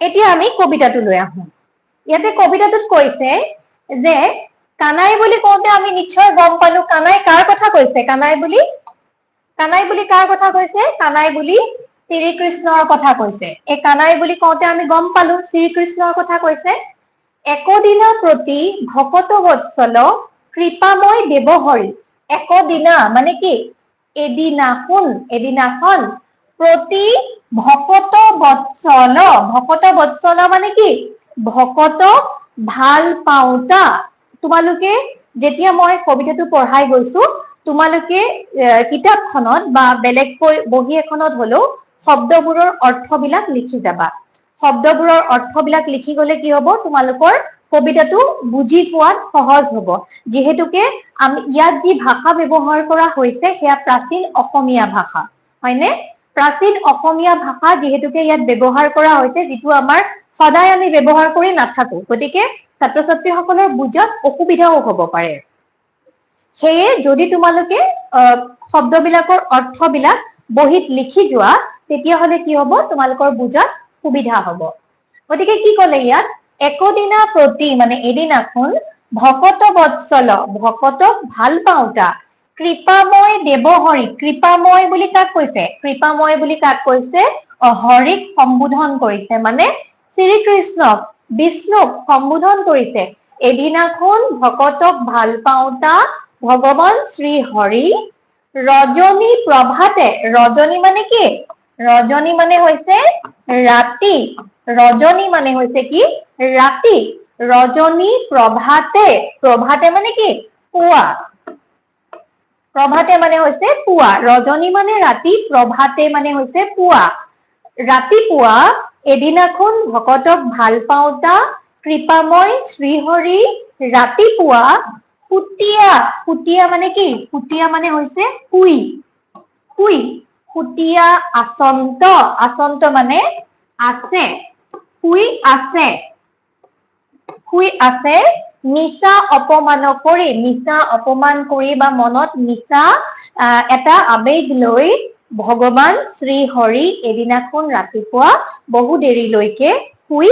এতিয়া আমি কবিতাটো লৈ আহো। ইয়াতে কবিতাটোত কৈছে যে কানাই বুলি কওঁতে আমি নিশ্চয় গম পালো কানাই কাৰ কথা কৈছে। কানাই বুলি কাৰ কথা কৈছে? কানাই বুলি শ্ৰীকৃষ্ণৰ কথা কৈছে। এই কানাই বুলি কওঁতে আমি গম পালো শ্ৰীকৃষ্ণৰ কথা কৈছে। একদিনা প্ৰতি ভকত বৎসল কৃপাময় দেৱহৰি। একদিনা মানে কি? এদিনাখন প্ৰতি ভকত বৎসল মানে কি? ভকত ভাল পাওঁতা। তোমালোকে যেতিয়া মই কবিতাটো পঢ়াই গৈছো তোমালোকে কিতাপখনত বা বেলেগকৈ বহি এখনত হলেও শব্দবোৰৰ অৰ্থবিলাক লিখি যাবা। শব্দবোৰৰ অৰ্থবিলাক লিখি গলে কি হব তোমালোকৰ কবিতাটো বুজি পোৱাত সহজ হব। যিহেতুকে ইয়াত যি ভাষা ব্যৱহাৰ কৰা হৈছে সেয়া প্ৰাচীন অসমীয়া ভাষা, হয়নে? প্ৰাচীন অসমীয়া ভাষা যিহেতুকে ইয়াত ব্যৱহাৰ কৰা হৈছে, যিটো আমাৰ সদায় আমি ব্যৱহাৰ কৰি নাথাকো, গতিকে ছাত্ৰ ছাত্ৰীসকলৰ বুজাত অসুবিধাও হব পাৰে। সেয়ে যদি তোমালোকে শব্দবিলাকৰ অৰ্থবিলাক বহিত লিখি যোৱা তেতিয়াহলে কি হব তোমালোকৰ বুজাত সুবিধা হব। গতিকে কি কলে ইয়াত? একদিনা প্ৰতি মানে এদিনাখন ভকত বৎসল ভকতক ভাল পাওঁতা কৃপাময় দেৱহৰি। কৃপাময় বুলি কাক কৈছে? কৃপাময় বুলি কাক কৈছে? হৰিক সম্বোধন কৰিছে, মানে শ্ৰীকৃষ্ণক বিষ্ণুক সম্বোধন কৰিছে। এদিনাখন ভকতক ভাল পাওঁতা ভগৱান শ্ৰী হৰি ৰজনী প্ৰভাতে। ৰজনী মানে কি? ৰজনী মানে হৈছে ৰাতি। ৰজনী মানে হৈছে কি? ৰাতি। ৰজনী প্ৰভাতে। প্ৰভাতে মানে কি? পুৱা। প্ৰভাতে মানে হৈছে পুৱা। ৰজনী মানে ৰাতি, প্ৰভাতে মানে হৈছে পুৱা। ৰাতিপুৱা এদিনাখন ভকতক ভাল পাওঁতা কৃপাময় শ্ৰীহৰি ৰাতিপুৱা সুতীয়া। সুতীয়া মানে কি? সুতীয়া মানে হৈছে শুই। সুতীয়া আচন্ত। আচন্ত মানে আছে। শুই আছে। মিছা অপমান কৰি। মিছা অপমান কৰি বা মনত মিছা এটা আবেগ লৈ ভগৱান শ্ৰী হৰি এদিনাখন ৰাতিপুৱা বহু দেৰিলৈকে শুই